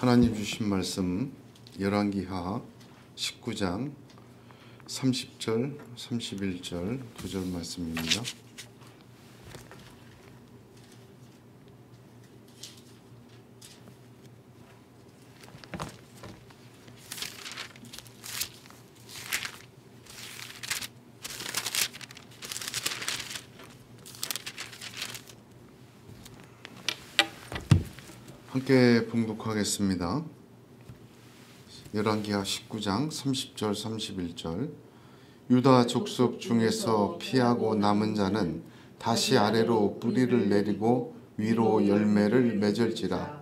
하나님 주신 말씀 열왕기하 19장 30절 31절 2절 말씀입니다. 함께 봉독하겠습니다. 열왕기하 19장 30절 31절 유다 족속 중에서 피하고 남은 자는 다시 아래로 뿌리를 내리고 위로 열매를 맺을지라.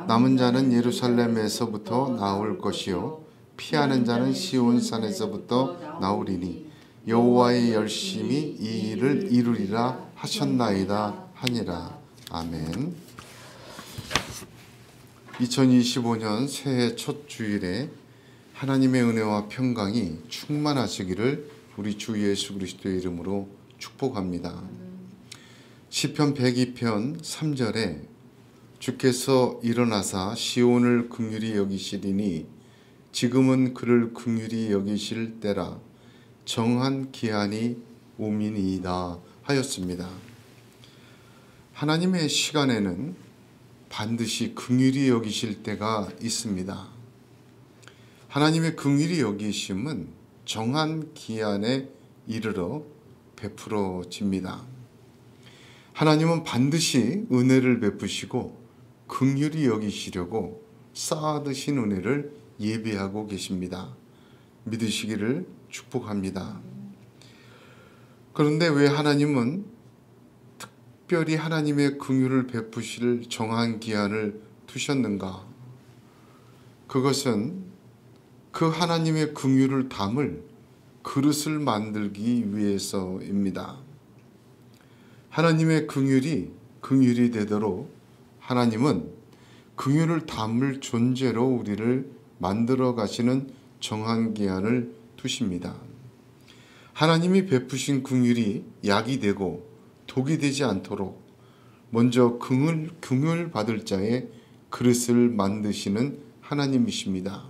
남은 자는 예루살렘에서부터 나올 것이요 피하는 자는 시온산에서부터 나오리니 여호와의 열심히 이 일을 이루리라 하셨나이다 하니라. 아멘. 2025년 새해 첫 주일에 하나님의 은혜와 평강이 충만하시기를 우리 주 예수 그리스도의 이름으로 축복합니다. 시편 102편 3절에 주께서 일어나사 시온을 긍휼히 여기시리니 지금은 그를 긍휼히 여기실 때라 정한 기한이 오미니이다 하였습니다. 하나님의 시간에는 반드시 긍휼히 여기실 때가 있습니다. 하나님의 긍휼히 여기심은 정한 기한에 이르러 베풀어집니다. 하나님은 반드시 은혜를 베푸시고 긍휼히 여기시려고 쌓아두신 은혜를 예비하고 계십니다. 믿으시기를 축복합니다. 그런데 왜 하나님은 특별히 하나님의 긍휼을 베푸실 정한 기한을 두셨는가? 그것은 그 하나님의 긍휼을 담을 그릇을 만들기 위해서입니다. 하나님의 긍휼이 되도록 하나님은 긍휼을 담을 존재로 우리를 만들어 가시는 정한 기한을 두십니다. 하나님이 베푸신 긍휼이 약이 되고 독이 되지 않도록 먼저 긍휼 받을 자의 그릇을 만드시는 하나님이십니다.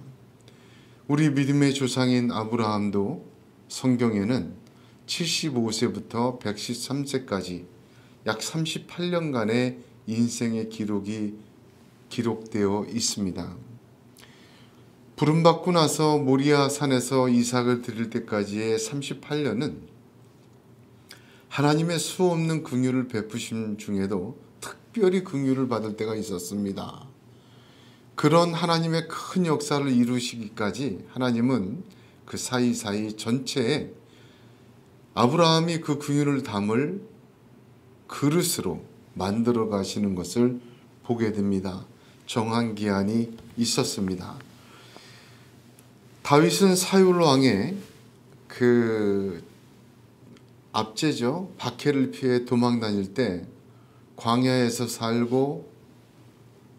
우리 믿음의 조상인 아브라함도 성경에는 75세부터 113세까지 약 38년간의 인생의 기록이 기록되어 있습니다. 부름받고 나서 모리아 산에서 이삭을 드릴 때까지의 38년은 하나님의 수없는 긍휼을 베푸심 중에도 특별히 긍휼을 받을 때가 있었습니다. 그런 하나님의 큰 역사를 이루시기까지 하나님은 그 사이사이 전체에 아브라함이 그 긍휼을 담을 그릇으로 만들어 가시는 것을 보게 됩니다. 정한 기한이 있었습니다. 다윗은 사울 왕의 압제죠. 박해를 피해 도망 다닐 때 광야에서 살고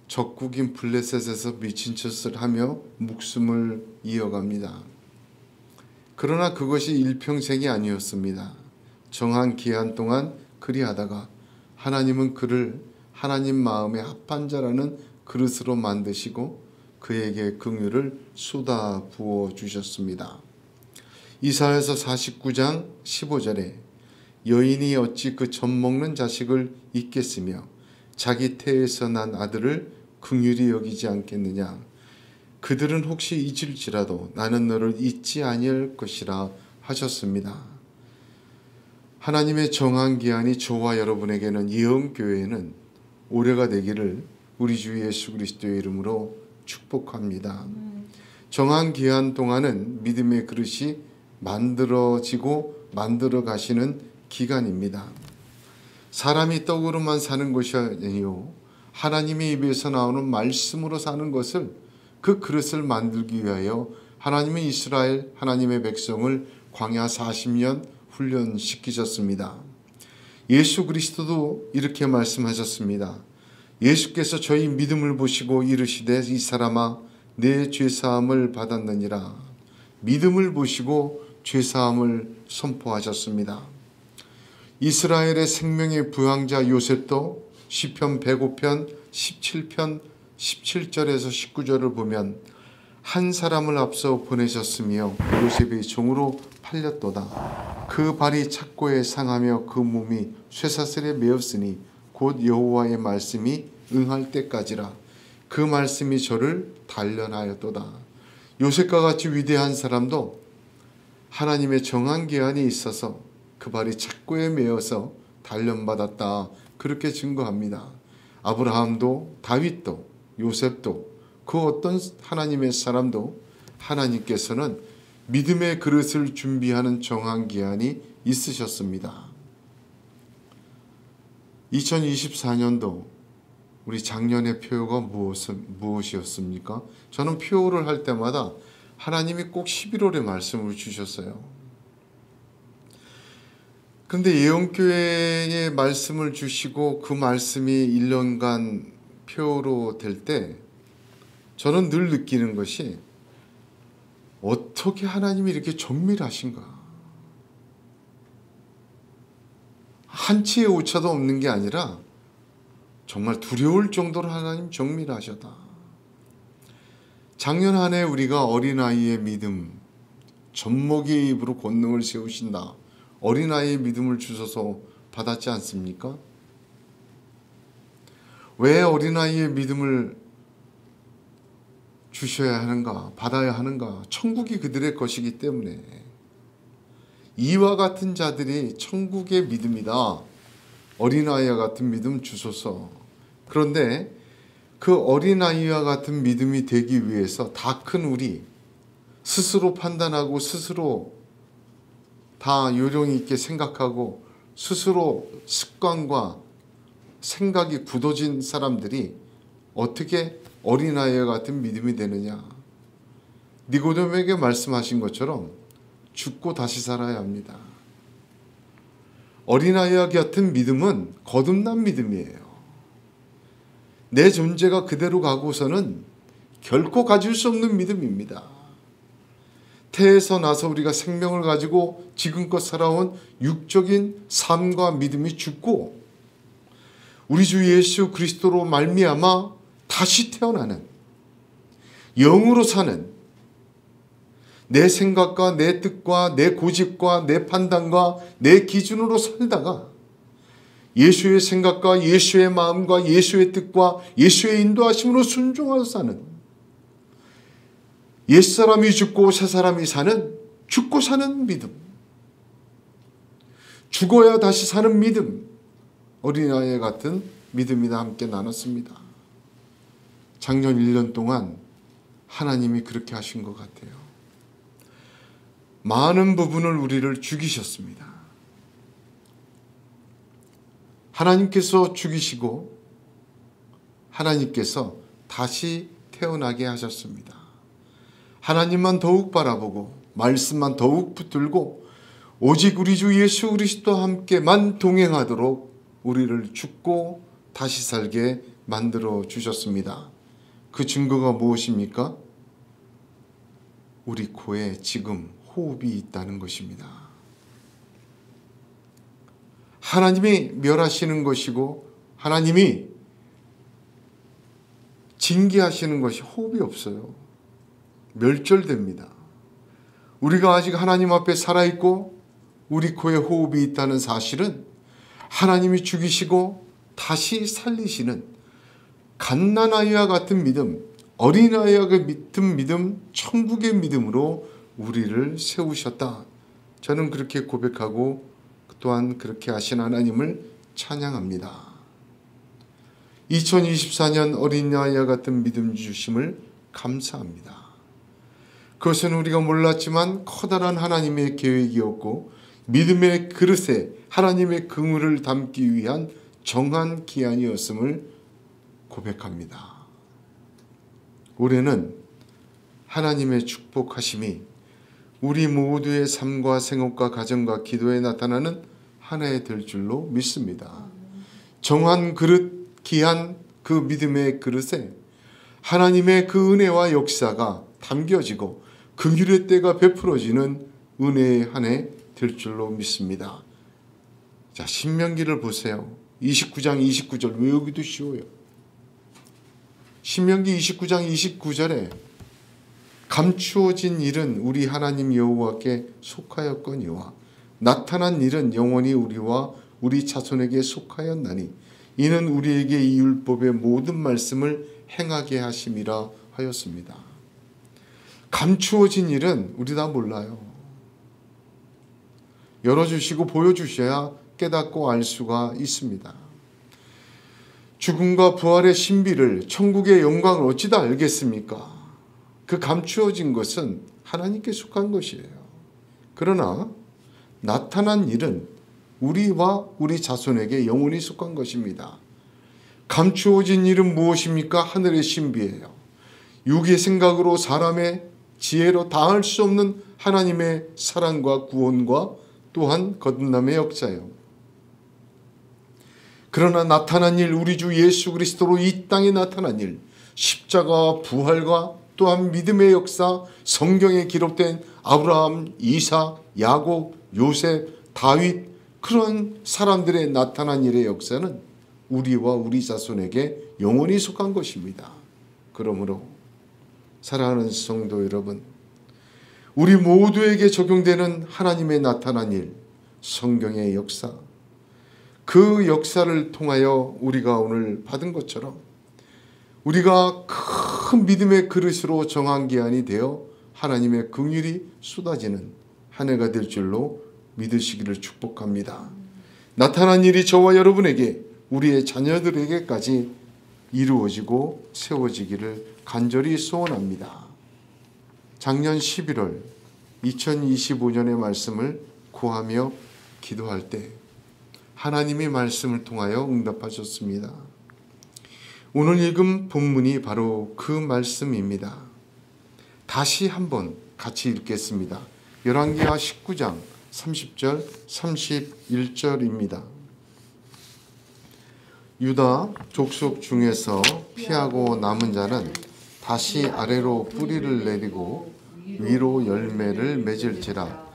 적국인 블레셋에서 미친 짓을 하며 목숨을 이어갑니다. 그러나 그것이 일평생이 아니었습니다. 정한 기한 동안 그리하다가 하나님은 그를 하나님 마음에 합한 자라는 그릇으로 만드시고 그에게 긍휼을 쏟아 부어 주셨습니다. 이사야서 49장 15절에 여인이 어찌 그 젖먹는 자식을 잊겠으며 자기 태에서 난 아들을 긍휼히 여기지 않겠느냐. 그들은 혹시 잊을지라도 나는 너를 잊지 아니할 것이라 하셨습니다. 하나님의 정한 기한이 저와 여러분에게는 예언교회에는 올해가 되기를 우리 주 예수 그리스도의 이름으로 축복합니다. 정한 기한 동안은 믿음의 그릇이 만들어지고 만들어 가시는 기간입니다. 사람이 떡으로만 사는 것이 아니요 하나님의 입에서 나오는 말씀으로 사는 것을 그 그릇을 만들기 위하여 하나님은 이스라엘 하나님의 백성을 광야 40년 훈련시키셨습니다. 예수 그리스도도 이렇게 말씀하셨습니다. 예수께서 저희 믿음을 보시고 이르시되 이 사람아 내 죄사함을 받았느니라. 믿음을 보시고 죄사함을 선포하셨습니다. 이스라엘의 생명의 부양자 요셉도 시편 105편 17편 17절에서 19절을 보면 한 사람을 앞서 보내셨으며 요셉의 종으로 팔렸도다. 그 발이 착고에 상하며 그 몸이 쇠사슬에 매었으니 곧 여호와의 말씀이 응할 때까지라. 그 말씀이 저를 단련하였도다. 요셉과 같이 위대한 사람도 하나님의 정한 기한이 있어서 그 발이 착고에 매어서 단련받았다. 그렇게 증거합니다. 아브라함도 다윗도 요셉도 그 어떤 하나님의 사람도 하나님께서는 믿음의 그릇을 준비하는 정한 기한이 있으셨습니다. 2024년도 우리 작년의 표어가 무엇이었습니까? 저는 표어를 할 때마다 하나님이 꼭 11월에 말씀을 주셨어요. 그런데 예언교회에 말씀을 주시고 그 말씀이 1년간 표어로 될 때 저는 늘 느끼는 것이 어떻게 하나님이 이렇게 정밀하신가. 한치의 오차도 없는 게 아니라 정말 두려울 정도로 하나님 정밀하셨다. 작년 한 해 우리가 어린아이의 믿음, 젖먹이의 입으로 권능을 세우신다. 어린아이의 믿음을 주셔서 받았지 않습니까? 왜 어린아이의 믿음을 주셔야 하는가, 받아야 하는가? 천국이 그들의 것이기 때문에. 이와 같은 자들이 천국의 믿음이다. 어린아이와 같은 믿음 주소서. 그런데 그 어린아이와 같은 믿음이 되기 위해서 다 큰 우리, 스스로 판단하고 스스로 다 요령 있게 생각하고 스스로 습관과 생각이 굳어진 사람들이 어떻게 어린아이와 같은 믿음이 되느냐. 니고데모에게 말씀하신 것처럼 죽고 다시 살아야 합니다. 어린아이와 같은 믿음은 거듭난 믿음이에요. 내 존재가 그대로 가고서는 결코 가질 수 없는 믿음입니다. 태에서 나서 우리가 생명을 가지고 지금껏 살아온 육적인 삶과 믿음이 죽고 우리 주 예수 그리스도로 말미암아 다시 태어나는 영으로 사는 내 생각과 내 뜻과 내 고집과 내 판단과 내 기준으로 살다가 예수의 생각과 예수의 마음과 예수의 뜻과 예수의 인도하심으로 순종하여 사는 옛사람이 죽고 새사람이 사는 죽고 사는 믿음, 죽어야 다시 사는 믿음, 어린아이 같은 믿음이다 함께 나눴습니다. 작년 1년 동안 하나님이 그렇게 하신 것 같아요. 많은 부분을 우리를 죽이셨습니다. 하나님께서 죽이시고 하나님께서 다시 태어나게 하셨습니다. 하나님만 더욱 바라보고 말씀만 더욱 붙들고 오직 우리 주 예수 그리스도와 함께만 동행하도록 우리를 죽고 다시 살게 만들어 주셨습니다. 그 증거가 무엇입니까? 우리 코에 지금 호흡이 있다는 것입니다. 하나님이 멸하시는 것이고 하나님이 징계하시는 것이 호흡이 없어요. 멸절됩니다. 우리가 아직 하나님 앞에 살아있고 우리 코에 호흡이 있다는 사실은 하나님이 죽이시고 다시 살리시는 갓난아이와 같은 믿음, 어린아이와 같은 믿음, 천국의 믿음으로 우리를 세우셨다. 저는 그렇게 고백하고 또한 그렇게 하신 하나님을 찬양합니다. 2024년 어린아이와 같은 믿음 주심을 감사합니다. 그것은 우리가 몰랐지만 커다란 하나님의 계획이었고 믿음의 그릇에 하나님의 긍휼을 담기 위한 정한 기한이었음을 고백합니다. 올해는 하나님의 축복하심이 우리 모두의 삶과 생업과 가정과 기도에 나타나는 한 해 될 줄로 믿습니다. 정한 그릇, 기한 그 믿음의 그릇에 하나님의 그 은혜와 역사가 담겨지고 긍휼의 때가 베풀어지는 은혜의 한 해 될 줄로 믿습니다. 자, 신명기를 보세요. 29장 29절 외우기도 쉬워요. 신명기 29장 29절에 감추어진 일은 우리 하나님 여호와께 속하였거니와 나타난 일은 영원히 우리와 우리 자손에게 속하였나니 이는 우리에게 이 율법의 모든 말씀을 행하게 하심이라 하였습니다. 감추어진 일은 우리 다 몰라요. 열어주시고 보여주셔야 깨닫고 알 수가 있습니다. 죽음과 부활의 신비를, 천국의 영광을 어찌다 알겠습니까? 그 감추어진 것은 하나님께 속한 것이에요. 그러나 나타난 일은 우리와 우리 자손에게 영원히 속한 것입니다. 감추어진 일은 무엇입니까? 하늘의 신비예요. 육의 생각으로 사람의 지혜로 다할 수 없는 하나님의 사랑과 구원과 또한 거듭남의 역사예요. 그러나 나타난 일, 우리 주 예수 그리스도로 이 땅에 나타난 일, 십자가와 부활과 또한 믿음의 역사, 성경에 기록된 아브라함, 이삭, 야곱, 요셉, 다윗, 그런 사람들의 나타난 일의 역사는 우리와 우리 자손에게 영원히 속한 것입니다. 그러므로 사랑하는 성도 여러분, 우리 모두에게 적용되는 하나님의 나타난 일, 성경의 역사, 그 역사를 통하여 우리가 오늘 받은 것처럼 우리가 큰 믿음의 그릇으로 정한기한이 되어 하나님의 긍휼이 쏟아지는 한 해가 될 줄로 믿으시기를 축복합니다. 나타난 일이 저와 여러분에게, 우리의 자녀들에게까지 이루어지고 세워지기를 간절히 소원합니다. 작년 11월 2025년의 말씀을 구하며 기도할 때 하나님의 말씀을 통하여 응답하셨습니다. 오늘 읽은 본문이 바로 그 말씀입니다. 다시 한번 같이 읽겠습니다. 열왕기하 19장 30절 31절입니다. 유다 족속 중에서 피하고 남은 자는 다시 아래로 뿌리를 내리고 위로 열매를 맺을지라.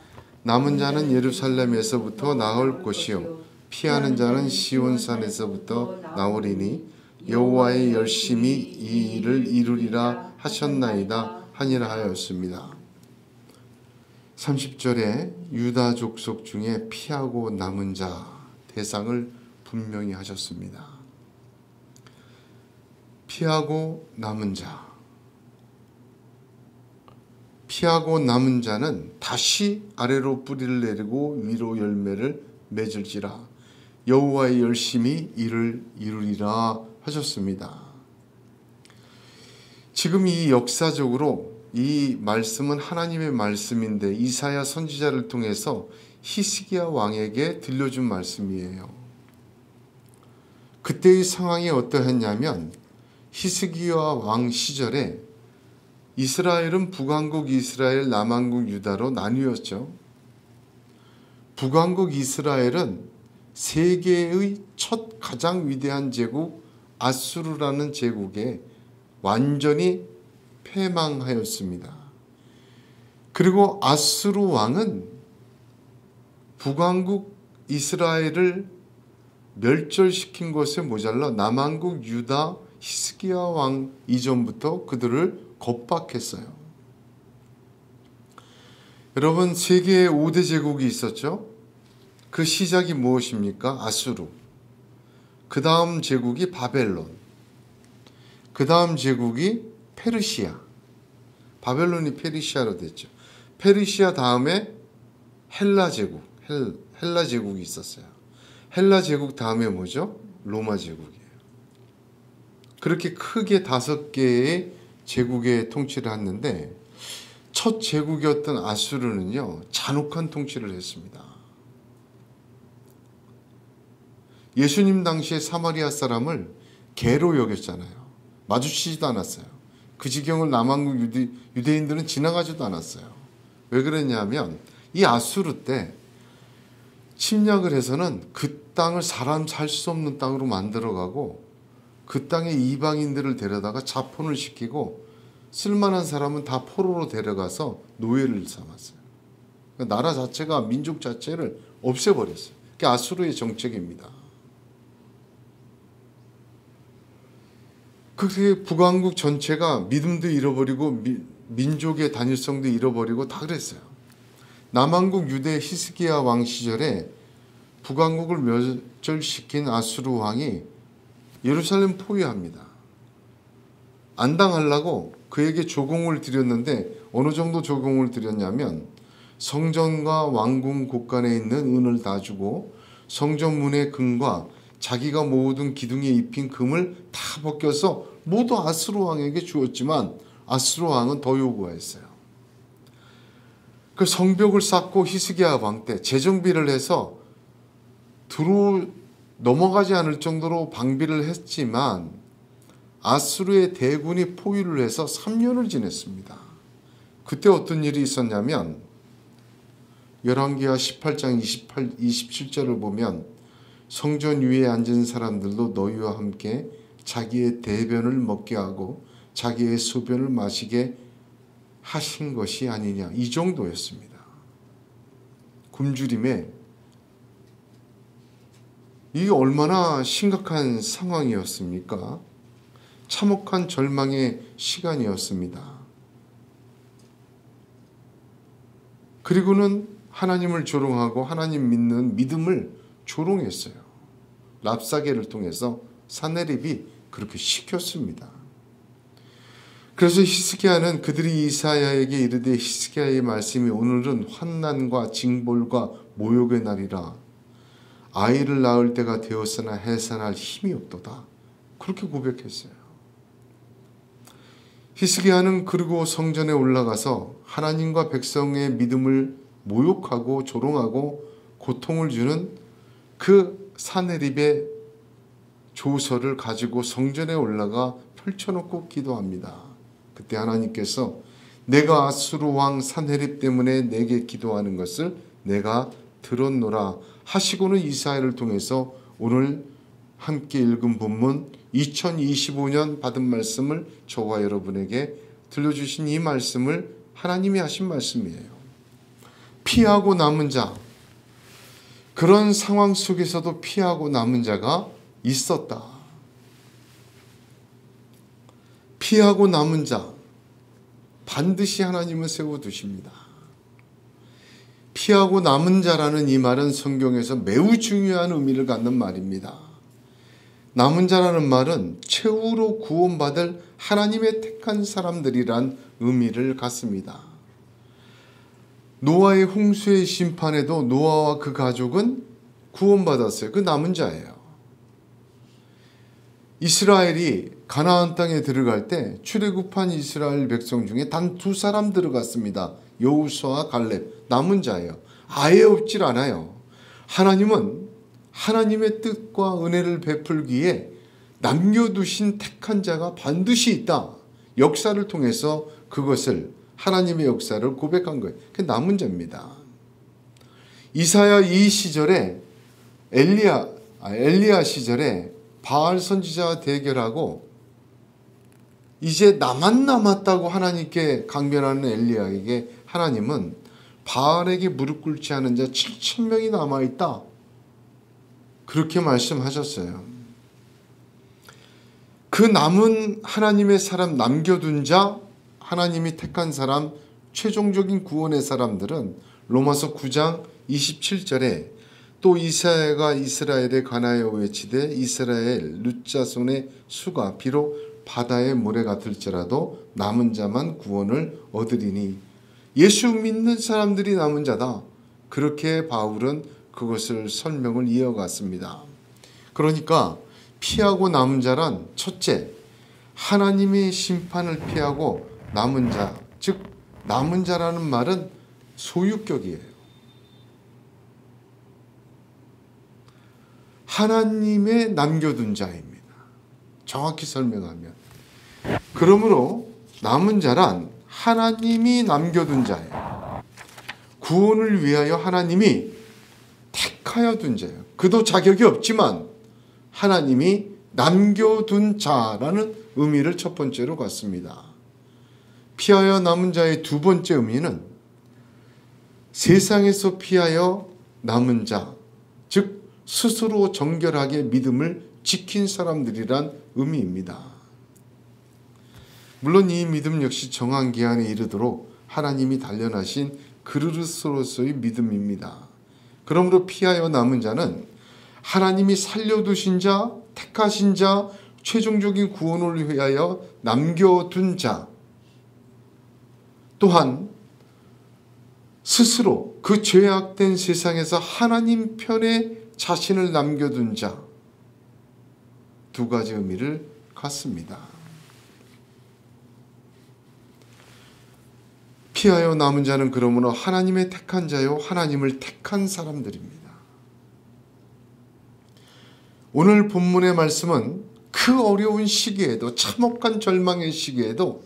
남은 자는 예루살렘에서부터 나올 것이요 피하는 자는 시온산에서부터 나오리니 여호와의 열심히 이 일을 이루리라 하셨나이다 하니라 하였습니다. 30절에 유다 족속 중에 피하고 남은 자 대상을 분명히 하셨습니다. 피하고 남은 자, 피하고 남은 자는 다시 아래로 뿌리를 내리고 위로 열매를 맺을지라. 여호와의 열심히 이를 이루리라 하셨습니다. 지금 이 역사적으로 이 말씀은 하나님의 말씀인데 이사야 선지자를 통해서 히스기야 왕에게 들려준 말씀이에요. 그때의 상황이 어떠했냐면 히스기야 왕 시절에 이스라엘은 북왕국 이스라엘, 남왕국 유다로 나뉘었죠. 북왕국 이스라엘은 세계의 첫 가장 위대한 제국 아수르라는 제국에 완전히 패망하였습니다. 그리고 아수르 왕은 북왕국 이스라엘을 멸절시킨 것에 모자라 남왕국 유다 히스기야 왕 이전부터 그들을 겁박했어요. 여러분, 세계에 5대 제국이 있었죠. 그 시작이 무엇입니까? 아수르. 그 다음 제국이 바벨론. 그 다음 제국이 페르시아. 바벨론이 페르시아로 됐죠. 페르시아 다음에 헬라 제국. 헬라 제국이 있었어요. 헬라 제국 다음에 뭐죠? 로마 제국이에요. 그렇게 크게 5개의 제국의 통치를 했는데 첫 제국이었던 아수르는요, 잔혹한 통치를 했습니다. 예수님 당시에 사마리아 사람을 개로 여겼잖아요. 마주치지도 않았어요. 그 지경을 남왕국 유대인들은 지나가지도 않았어요. 왜 그랬냐면 이 아수르 때 침략을 해서는 그 땅을 사람 살 수 없는 땅으로 만들어가고 그 땅에 이방인들을 데려다가 자폰을 시키고 쓸만한 사람은 다 포로로 데려가서 노예를 삼았어요. 그러니까 나라 자체가, 민족 자체를 없애버렸어요. 그게 아수르의 정책입니다. 그렇게 북왕국 전체가 믿음도 잃어버리고 민족의 단일성도 잃어버리고 다 그랬어요. 남왕국 유대 히스기야 왕 시절에 북왕국을 멸절시킨 아수르 왕이 예루살렘 포위합니다. 안 당하려고 그에게 조공을 드렸는데 어느 정도 조공을 드렸냐면 성전과 왕궁 곳간에 있는 은을 다 주고 성전 문의 금과 자기가 모든 기둥에 입힌 금을 다 벗겨서 모두 아수르 왕에게 주었지만 아수르 왕은 더 요구했어요. 그 성벽을 쌓고 히스기야 왕 때 재정비를 해서 넘어가지 않을 정도로 방비를 했지만 아수르의 대군이 포위를 해서 3년을 지냈습니다. 그때 어떤 일이 있었냐면 열왕기하 18장 27절을 보면 성전 위에 앉은 사람들도 너희와 함께 자기의 대변을 먹게 하고 자기의 소변을 마시게 하신 것이 아니냐, 이 정도였습니다. 굶주림에 이게 얼마나 심각한 상황이었습니까? 참혹한 절망의 시간이었습니다. 그리고는 하나님을 조롱하고 하나님 믿는 믿음을 조롱했어요. 랍사게를 통해서 산헤립이 그렇게 시켰습니다. 그래서 히스기야는 그들이 이사야에게 이르되 히스기야의 말씀이 오늘은 환난과 징벌과 모욕의 날이라 아이를 낳을 때가 되었으나 해산할 힘이 없도다. 그렇게 고백했어요. 히스기야는 그리고 성전에 올라가서 하나님과 백성의 믿음을 모욕하고 조롱하고 고통을 주는 그 산헤립의 조서를 가지고 성전에 올라가 펼쳐놓고 기도합니다. 그때 하나님께서 내가 아수르 왕 산헤립 때문에 내게 기도하는 것을 내가 들었노라 하시고는 이사야를 통해서 오늘 함께 읽은 본문 2025년 받은 말씀을 저와 여러분에게 들려주신 이 말씀을 하나님이 하신 말씀이에요. 피하고 남은 자, 그런 상황 속에서도 피하고 남은 자가 있었다. 피하고 남은 자, 반드시 하나님은 세워두십니다. 피하고 남은 자라는 이 말은 성경에서 매우 중요한 의미를 갖는 말입니다. 남은 자라는 말은 최후로 구원받을 하나님의 택한 사람들이란 의미를 갖습니다. 노아의 홍수의 심판에도 노아와 그 가족은 구원받았어요. 그 남은 자예요. 이스라엘이 가나안 땅에 들어갈 때 출애굽한 이스라엘 백성 중에 단 2사람 들어갔습니다. 여호수아와 갈렙, 남은 자예요. 아예 없질 않아요. 하나님은 하나님의 뜻과 은혜를 베풀기에 남겨두신 택한 자가 반드시 있다. 역사를 통해서 그것을 하나님의 역사를 고백한 거예요. 그 남은 자입니다. 이사야 이 시절에 엘리야 시절에 바알 선지자와 대결하고 이제 나만 남았다고 하나님께 강변하는 엘리야에게 하나님은 바알에게 무릎 꿇지 않은 자 7,000명이 남아있다. 그렇게 말씀하셨어요. 그 남은 하나님의 사람, 남겨둔 자, 하나님이 택한 사람, 최종적인 구원의 사람들은 로마서 9장 27절에 또 이사야가 이스라엘에 관하여 외치되 이스라엘 룻자손의 수가 비록 바다의 모래 같을지라도 남은 자만 구원을 얻으리니 예수 믿는 사람들이 남은 자다. 그렇게 바울은 그것을 설명을 이어갔습니다. 그러니까 피하고 남은 자란 첫째, 하나님의 심판을 피하고 남은 자, 즉 남은 자라는 말은 소유격이에요. 하나님의 남겨둔 자입니다. 정확히 설명하면. 그러므로 남은 자란 하나님이 남겨둔 자예요. 구원을 위하여 하나님이 택하여 둔 자예요. 그도 자격이 없지만 하나님이 남겨둔 자라는 의미를 첫 번째로 갖습니다. 피하여 남은 자의 두 번째 의미는 세상에서 피하여 남은 자, 즉 스스로 정결하게 믿음을 지킨 사람들이란 의미입니다. 물론 이 믿음 역시 정한 기한에 이르도록 하나님이 단련하신 그릇으로서의 믿음입니다. 그러므로 피하여 남은 자는 하나님이 살려두신 자, 택하신 자, 최종적인 구원을 위하여 남겨둔 자, 또한 스스로 그 죄악된 세상에서 하나님 편에 자신을 남겨둔 자, 두 가지 의미를 갖습니다. 피하여 남은 자는 그러므로 하나님의 택한 자요, 하나님을 택한 사람들입니다. 오늘 본문의 말씀은 그 어려운 시기에도, 참혹한 절망의 시기에도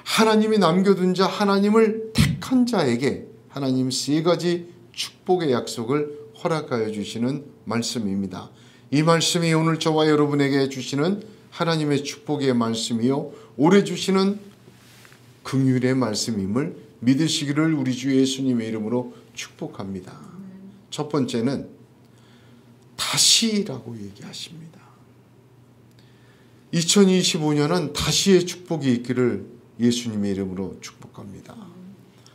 하나님이 남겨둔 자, 하나님을 택한 자에게 하나님 세 가지 축복의 약속을 허락하여 주시는 말씀입니다. 이 말씀이 오늘 저와 여러분에게 주시는 하나님의 축복의 말씀이요, 오래 주시는 긍휼의 말씀임을 믿으시기를 우리 주 예수님의 이름으로 축복합니다. 첫 번째는 다시라고 얘기하십니다. 2025년은 다시의 축복이 있기를 예수님의 이름으로 축복합니다.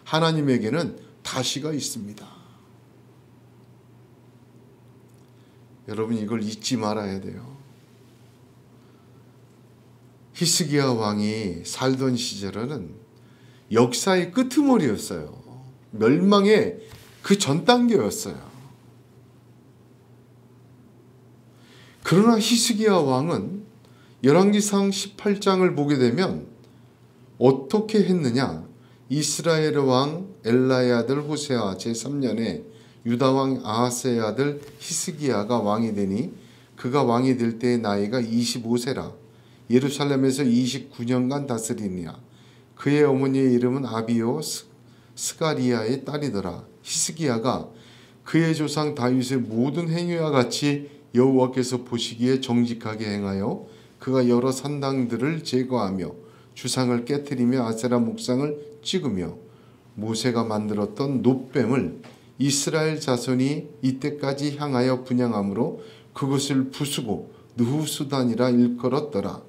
하나님에게는 다시가 있습니다. 여러분, 이걸 잊지 말아야 돼요. 히스기야 왕이 살던 시절에는 역사의 끄트머리였어요. 멸망의 그 전 단계였어요. 그러나 히스기야 왕은 열왕기상 18장을 보게 되면 어떻게 했느냐? 이스라엘 왕 엘라의 아들 호세아 제3년에 유다 왕 아하스의 아들 히스기야가 왕이 되니 그가 왕이 될 때의 나이가 25세라. 예루살렘에서 29년간 다스리니라. 그의 어머니의 이름은 아비요 스가리야의 딸이더라. 히스기야가 그의 조상 다윗의 모든 행위와 같이 여호와께서 보시기에 정직하게 행하여 그가 여러 산당들을 제거하며 주상을 깨뜨리며 아세라 목상을 찍으며 모세가 만들었던 놋뱀을 이스라엘 자손이 이때까지 향하여 분향함으로 그것을 부수고 느후수단이라 일컬었더라.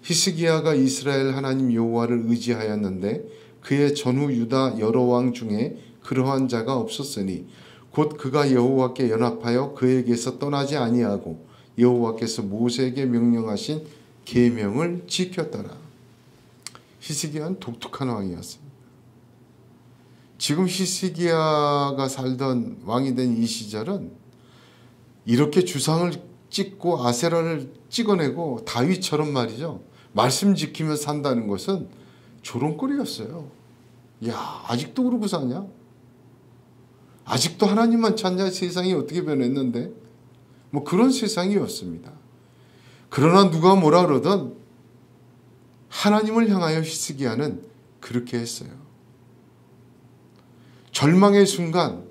히스기야가 이스라엘 하나님 여호와를 의지하였는데 그의 전후 유다 여러 왕 중에 그러한 자가 없었으니 곧 그가 여호와께 연합하여 그에게서 떠나지 아니하고 여호와께서 모세에게 명령하신 계명을 지켰더라. 히스기야는 독특한 왕이었습니다. 지금 히스기야가 살던 왕이 된 이 시절은 이렇게 주상을 찍고 아세라를 찍어내고 다윗처럼 말이죠, 말씀 지키며 산다는 것은 조롱거리였어요. 야, 아직도 그러고 사냐? 아직도 하나님만 찾냐? 세상이 어떻게 변했는데? 뭐 그런 세상이었습니다. 그러나 누가 뭐라 그러든 하나님을 향하여 히스기야는 그렇게 했어요. 절망의 순간,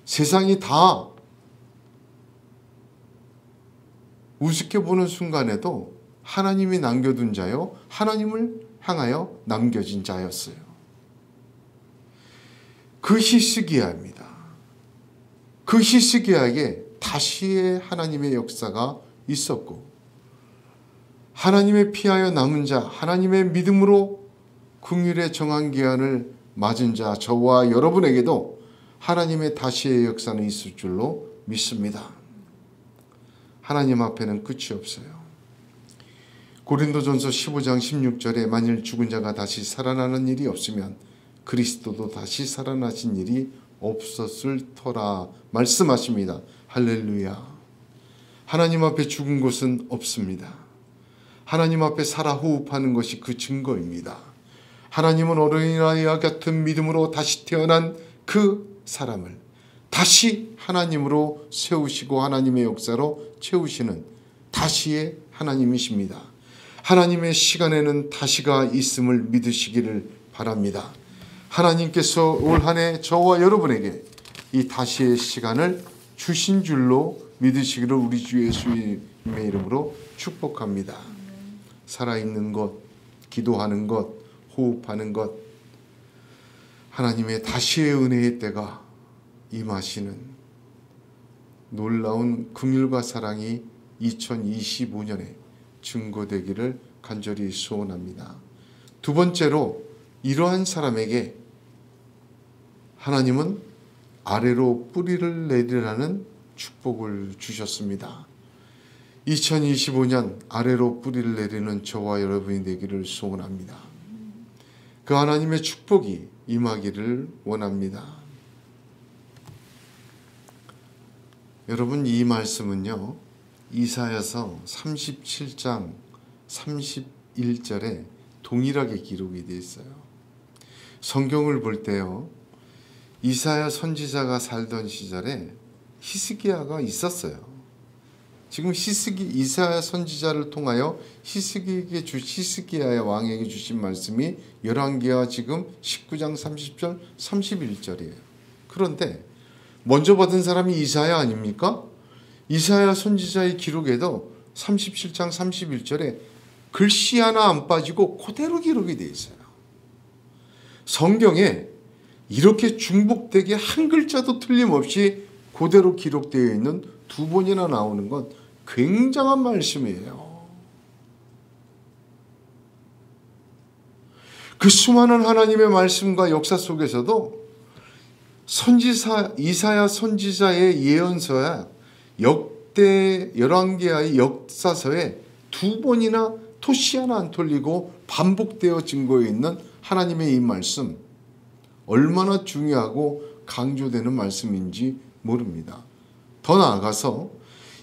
세상이 다 우습게 보는 순간에도 하나님이 남겨둔 자요, 하나님을 향하여 남겨진 자였어요. 그 히스기야입니다. 그 히스기야에게 다시의 하나님의 역사가 있었고, 하나님의 피하여 남은 자, 하나님의 믿음으로 긍휼의 정한 기한을 맞은 자, 저와 여러분에게도 하나님의 다시의 역사는 있을 줄로 믿습니다. 하나님 앞에는 끝이 없어요. 고린도전서 15장 16절에 만일 죽은 자가 다시 살아나는 일이 없으면 그리스도도 다시 살아나신 일이 없었을 터라 말씀하십니다. 할렐루야. 하나님 앞에 죽은 것은 없습니다. 하나님 앞에 살아 호흡하는 것이 그 증거입니다. 하나님은 어린아이와 같은 믿음으로 다시 태어난 그 사람을 다시 하나님으로 세우시고 하나님의 역사로 채우시는 다시의 하나님이십니다. 하나님의 시간에는 다시가 있음을 믿으시기를 바랍니다. 하나님께서 올 한 해 저와 여러분에게 이 다시의 시간을 주신 줄로 믿으시기를 우리 주 예수님의 이름으로 축복합니다. 살아있는 것, 기도하는 것, 호흡하는 것, 하나님의 다시의 은혜의 때가 임하시는 놀라운 긍휼과 사랑이 2025년에 증거되기를 간절히 소원합니다. 두 번째로 이러한 사람에게 하나님은 아래로 뿌리를 내리라는 축복을 주셨습니다. 2025년 아래로 뿌리를 내리는 저와 여러분이 되기를 소원합니다. 그 하나님의 축복이 임하기를 원합니다. 여러분, 이 말씀은요, 이사야서 37장 31절에 동일하게 기록이 되어 있어요. 성경을 볼 때요, 이사야 선지자가 살던 시절에 히스기야가 있었어요. 지금 이사야 선지자를 통하여 히스기야의 왕에게 주신 말씀이 열왕기하 지금 19장 30절 31절이에요. 그런데 먼저 받은 사람이 이사야 아닙니까? 이사야 선지자의 기록에도 37장 31절에 글씨 하나 안 빠지고 그대로 기록이 되어 있어요. 성경에 이렇게 중복되게 한 글자도 틀림없이 그대로 기록되어 있는 두 번이나 나오는 건 굉장한 말씀이에요. 그 수많은 하나님의 말씀과 역사 속에서도 선지자 이사야 선지자의 예언서야 역대 열왕기하의 역사서에 두 번이나 토시 하나 안 틀리고 반복되어 증거해 있는 하나님의 이 말씀, 얼마나 중요하고 강조되는 말씀인지 모릅니다. 더 나아가서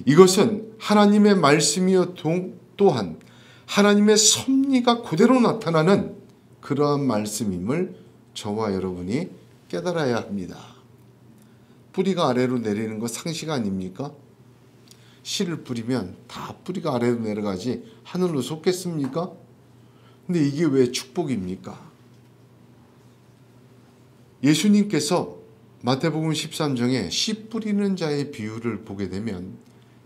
이것은 하나님의 말씀이요 또한 하나님의 섭리가 그대로 나타나는 그러한 말씀임을 저와 여러분이 깨달아야 합니다. 뿌리가 아래로 내리는 거 상식 아닙니까? 씨를 뿌리면 다 뿌리가 아래로 내려가지 하늘로 솟겠습니까? 근데 이게 왜 축복입니까? 예수님께서 마태복음 13장에 씨 뿌리는 자의 비유를 보게 되면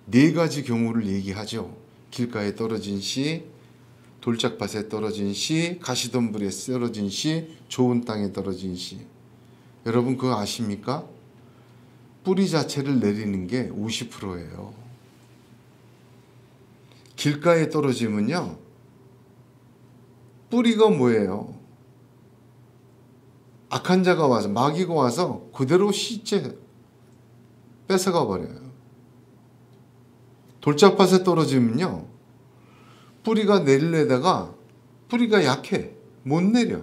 네 가지 경우를 얘기하죠. 길가에 떨어진 씨, 돌짝밭에 떨어진 씨, 가시덤불에 떨어진 씨, 좋은 땅에 떨어진 씨. 여러분 그거 아십니까? 뿌리 자체를 내리는 게 50%예요. 길가에 떨어지면요, 뿌리가 뭐예요? 악한 자가 와서, 마귀가 와서 그대로 씨째 뺏어가 버려요. 돌짝밭에 떨어지면요, 뿌리가 내리려다가 뿌리가 약해, 못 내려.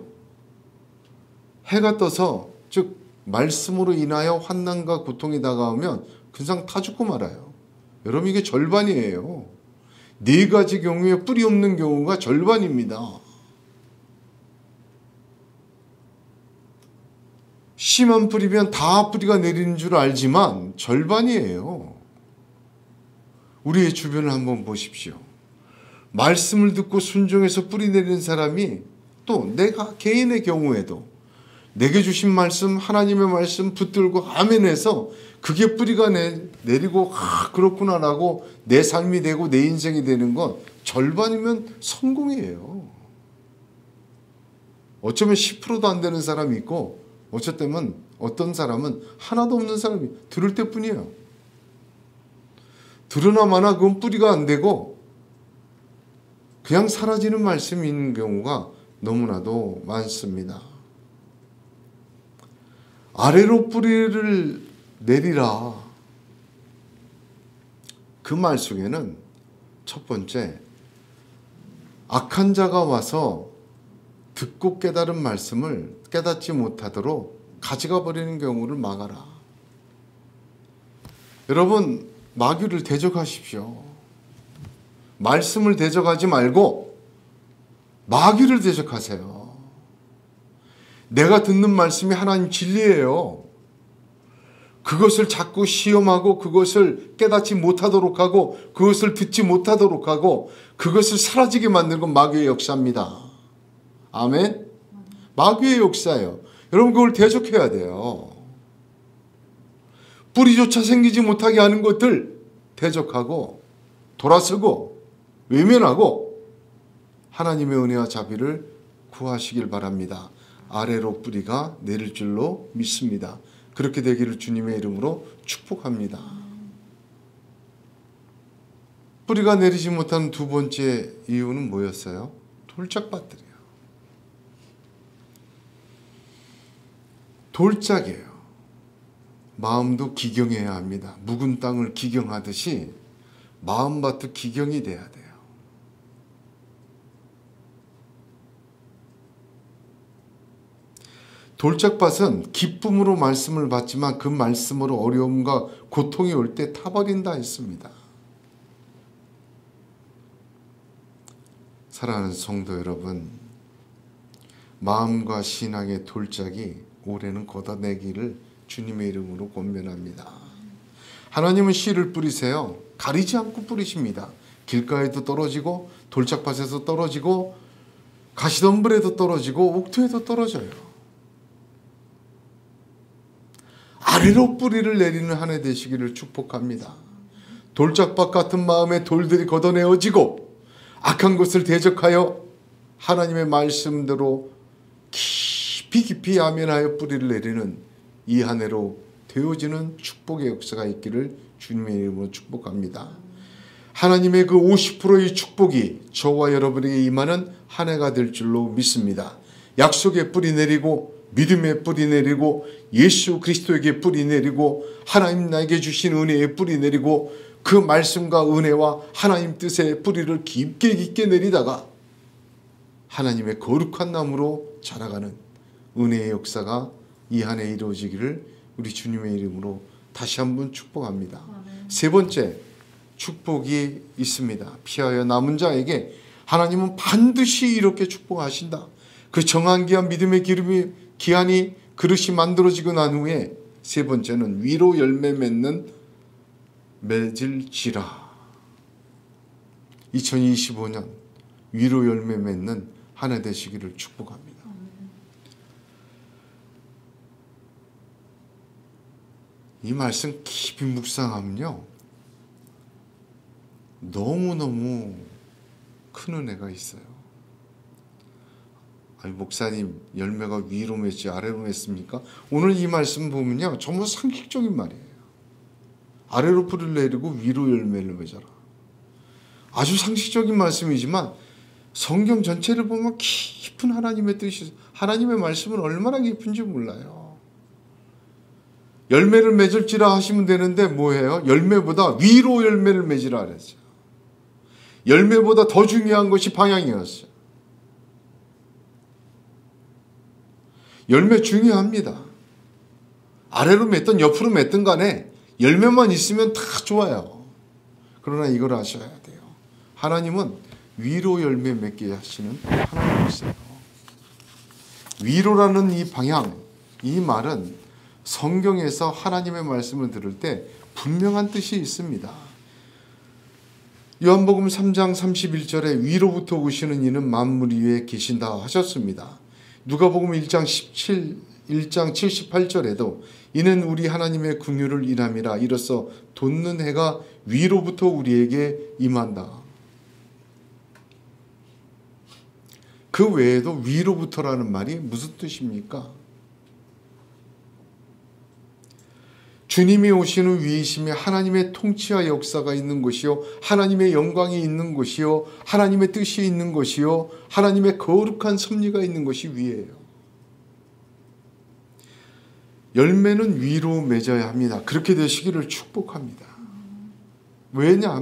해가 떠서, 즉 말씀으로 인하여 환난과 고통이 다가오면 그냥 타 죽고 말아요. 여러분 이게 절반이에요. 네 가지 경우에 뿌리 없는 경우가 절반입니다. 씨만 뿌리면 다 뿌리가 내리는 줄 알지만 절반이에요. 우리의 주변을 한번 보십시오. 말씀을 듣고 순종해서 뿌리 내리는 사람이 또 내가 개인의 경우에도 내게 주신 말씀, 하나님의 말씀 붙들고 아멘해서 그게 뿌리가 내리고 그렇구나라고 내 삶이 되고 내 인생이 되는 건 절반이면 성공이에요. 어쩌면 10%도 안 되는 사람이 있고 어쨌든 어떤 사람은 하나도 없는 사람이 들을 때뿐이에요. 들으나마나 그건 뿌리가 안 되고 그냥 사라지는 말씀인 경우가 너무나도 많습니다. 아래로 뿌리를 내리라. 그 말 속에는 첫 번째, 악한 자가 와서 듣고 깨달은 말씀을 깨닫지 못하도록 가져가 버리는 경우를 막아라. 여러분, 마귀를 대적하십시오. 말씀을 대적하지 말고 마귀를 대적하세요. 내가 듣는 말씀이 하나님 진리예요. 그것을 자꾸 시험하고 그것을 깨닫지 못하도록 하고 그것을 듣지 못하도록 하고 그것을 사라지게 만드는 건 마귀의 역사입니다. 아멘? 마귀의 역사예요. 여러분 그걸 대적해야 돼요. 뿌리조차 생기지 못하게 하는 것들 대적하고 돌아서고 외면하고 하나님의 은혜와 자비를 구하시길 바랍니다. 아래로 뿌리가 내릴 줄로 믿습니다. 그렇게 되기를 주님의 이름으로 축복합니다. 뿌리가 내리지 못하는 두 번째 이유는 뭐였어요? 돌짝밭들이에요. 돌짝이에요. 마음도 기경해야 합니다. 묵은 땅을 기경하듯이 마음밭도 기경이 돼야 돼요. 돌짝밭은 기쁨으로 말씀을 받지만 그 말씀으로 어려움과 고통이 올 때 타버린다 했습니다. 사랑하는 성도 여러분, 마음과 신앙의 돌짝이 올해는 걷어내기를 주님의 이름으로 권면합니다. 하나님은 씨를 뿌리세요. 가리지 않고 뿌리십니다. 길가에도 떨어지고 돌짝밭에서 떨어지고 가시덤불에도 떨어지고 옥토에도 떨어져요. 아래로 뿌리를 내리는 한 해 되시기를 축복합니다. 돌짝밭 같은 마음의 돌들이 걷어내어지고 악한 것을 대적하여 하나님의 말씀대로 깊이 아멘하여 뿌리를 내리는 이 한 해로 되어지는 축복의 역사가 있기를 주님의 이름으로 축복합니다. 하나님의 그 50%의 축복이 저와 여러분에게 임하는 한 해가 될 줄로 믿습니다. 약속의 뿌리 내리고 믿음의 뿌리 내리고 예수 그리스도에게 뿌리 내리고 하나님 나에게 주신 은혜의 뿌리 내리고 그 말씀과 은혜와 하나님 뜻의 뿌리를 깊게 내리다가 하나님의 거룩한 나무로 자라가는 은혜의 역사가 이 한 해 이루어지기를 우리 주님의 이름으로 다시 한번 축복합니다. 세 번째 축복이 있습니다. 피하여 남은 자에게 하나님은 반드시 이렇게 축복하신다. 그 정한 기한 믿음의 기한이 그릇이 만들어지고 난 후에 세 번째는 위로 열매 맺을지라. 2025년 위로 열매 맺는 한 해 되시기를 축복합니다. 이 말씀 깊이 묵상하면요, 너무너무 큰 은혜가 있어요. 아니, 목사님 열매가 위로 맺지 아래로 맺습니까? 오늘 이 말씀 보면요, 전부 상식적인 말이에요. 아래로 뿌리를 내리고 위로 열매를 맺어라. 아주 상식적인 말씀이지만 성경 전체를 보면 깊은 하나님의 뜻이, 하나님의 말씀은 얼마나 깊은지 몰라요. 열매를 맺을지라 하시면 되는데 뭐예요? 열매보다 위로 열매를 맺으라 그랬어요. 열매보다 더 중요한 것이 방향이었어요. 열매 중요합니다. 아래로 맺든 옆으로 맺든 간에 열매만 있으면 다 좋아요. 그러나 이걸 아셔야 돼요. 하나님은 위로 열매 맺게 하시는 하나님이세요. 위로라는 이 방향, 이 말은 성경에서 하나님의 말씀을 들을 때 분명한 뜻이 있습니다. 요한복음 3장 31절에 위로부터 오시는 이는 만물 위에 계신다 하셨습니다. 누가복음 1장 78절에도 이는 우리 하나님의 긍휼을 일함이라 이로써 돋는 해가 위로부터 우리에게 임한다. 그 외에도 위로부터라는 말이 무슨 뜻입니까? 주님이 오시는 위이심에 하나님의 통치와 역사가 있는 것이요, 하나님의 영광이 있는 것이요, 하나님의 뜻이 있는 것이요, 하나님의 거룩한 섭리가 있는 것이 위예요. 열매는 위로 맺어야 합니다. 그렇게 되시기를 축복합니다. 왜냐?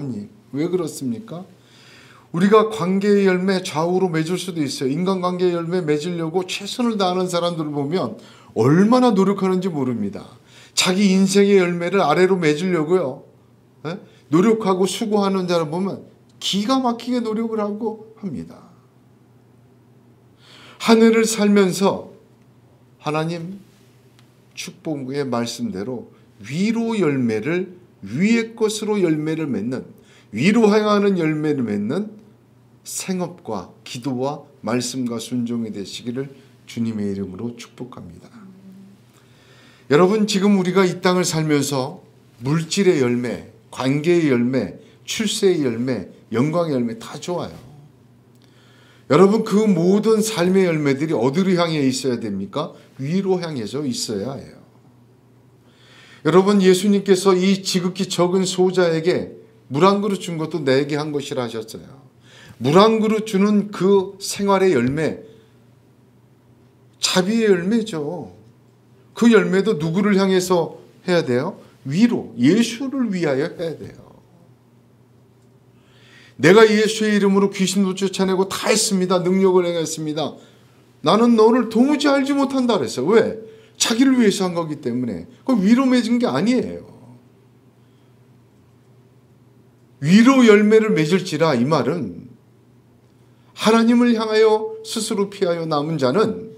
왜 그렇습니까? 우리가 관계의 열매 좌우로 맺을 수도 있어요. 인간관계의 열매 맺으려고 최선을 다하는 사람들을 보면 얼마나 노력하는지 모릅니다. 자기 인생의 열매를 아래로 맺으려고요, 노력하고 수고하는 자를 보면 기가 막히게 노력을 하고 합니다. 한 해를 살면서 하나님 축복의 말씀대로 위로 열매를, 위의 것으로 열매를 맺는, 위로 향하는 열매를 맺는 생업과 기도와 말씀과 순종이 되시기를 주님의 이름으로 축복합니다. 여러분, 지금 우리가 이 땅을 살면서 물질의 열매, 관계의 열매, 출세의 열매, 영광의 열매 다 좋아요. 여러분, 그 모든 삶의 열매들이 어디로 향해 있어야 됩니까? 위로 향해서 있어야 해요. 여러분, 예수님께서 이 지극히 적은 소자에게 물 한 그릇 준 것도 내게 한 것이라 하셨어요. 물 한 그릇 주는 그 생활의 열매, 자비의 열매죠. 그 열매도 누구를 향해서 해야 돼요? 위로, 예수를 위하여 해야 돼요. 내가 예수의 이름으로 귀신도 쫓아내고 다 했습니다. 능력을 행했습니다. 나는 너를 도무지 알지 못한다 그랬어요. 왜? 자기를 위해서 한 거기 때문에. 그 위로 맺은 게 아니에요. 위로 열매를 맺을지라, 이 말은 하나님을 향하여 스스로 피하여 남은 자는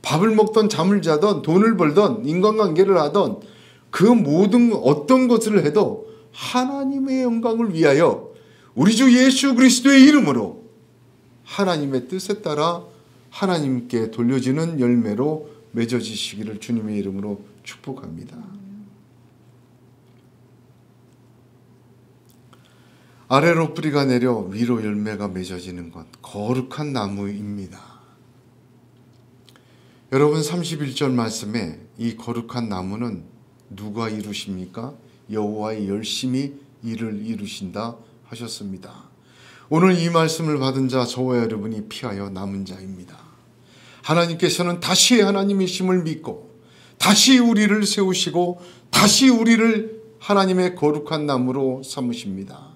밥을 먹던 잠을 자던 돈을 벌던 인간관계를 하던 그 모든 어떤 것을 해도 하나님의 영광을 위하여 우리 주 예수 그리스도의 이름으로 하나님의 뜻에 따라 하나님께 돌려지는 열매로 맺어지시기를 주님의 이름으로 축복합니다. 아래로 뿌리가 내려 위로 열매가 맺어지는 것, 거룩한 나무입니다. 여러분, 31절 말씀에 이 거룩한 나무는 누가 이루십니까? 여호와의 열심히 이를 이루신다 하셨습니다. 오늘 이 말씀을 받은 자, 저와 여러분이 피하여 남은 자입니다. 하나님께서는 다시 하나님이심을 믿고 다시 우리를 세우시고 다시 우리를 하나님의 거룩한 나무로 삼으십니다.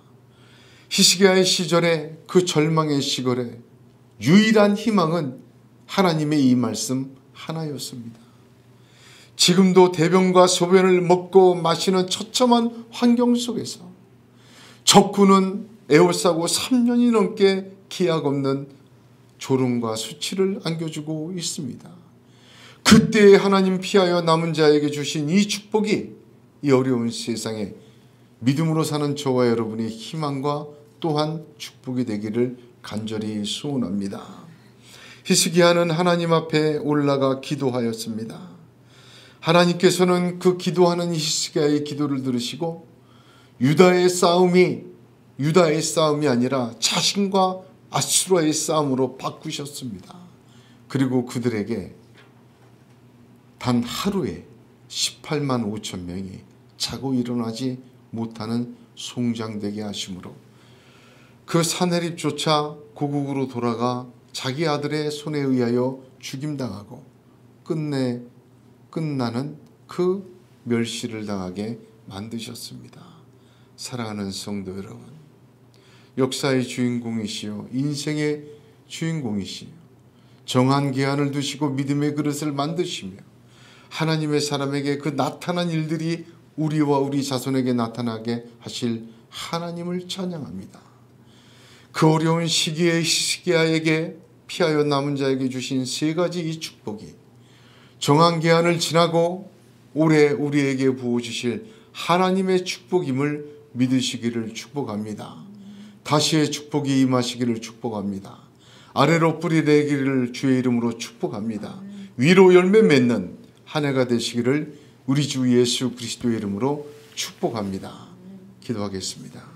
히스기야의 시절에, 그 절망의 시절에 유일한 희망은 하나님의 이 말씀 하나였습니다. 지금도 대변과 소변을 먹고 마시는 처참한 환경 속에서 적군은 에워싸고 3년이 넘게 기약 없는 조롱과 수치를 안겨주고 있습니다. 그때 하나님 피하여 남은 자에게 주신 이 축복이 이 어려운 세상에 믿음으로 사는 저와 여러분의 희망과 또한 축복이 되기를 간절히 소원합니다. 히스기야는 하나님 앞에 올라가 기도하였습니다. 하나님께서는 그 기도하는 히스기야의 기도를 들으시고 유다의 싸움이 아니라 자신과 아수라의 싸움으로 바꾸셨습니다. 그리고 그들에게 단 하루에 18만 5천 명이 자고 일어나지 못하는 송장되게 하심으로 그 사내립조차 고국으로 돌아가 자기 아들의 손에 의하여 죽임당하고 끝나는 그 멸시를 당하게 만드셨습니다. 사랑하는 성도 여러분, 역사의 주인공이시요 인생의 주인공이시요 정한 기한을 두시고 믿음의 그릇을 만드시며 하나님의 사람에게 그 나타난 일들이 우리와 우리 자손에게 나타나게 하실 하나님을 찬양합니다. 그 어려운 시기에 히스기야에게 피하여 남은 자에게 주신 세 가지 이 축복이 정한 기한을 지나고 올해 우리에게 부어주실 하나님의 축복임을 믿으시기를 축복합니다. 다시의 축복이 임하시기를 축복합니다. 아래로 뿌리 내기를 주의 이름으로 축복합니다. 위로 열매 맺는 한 해가 되시기를 우리 주 예수 그리스도의 이름으로 축복합니다. 기도하겠습니다.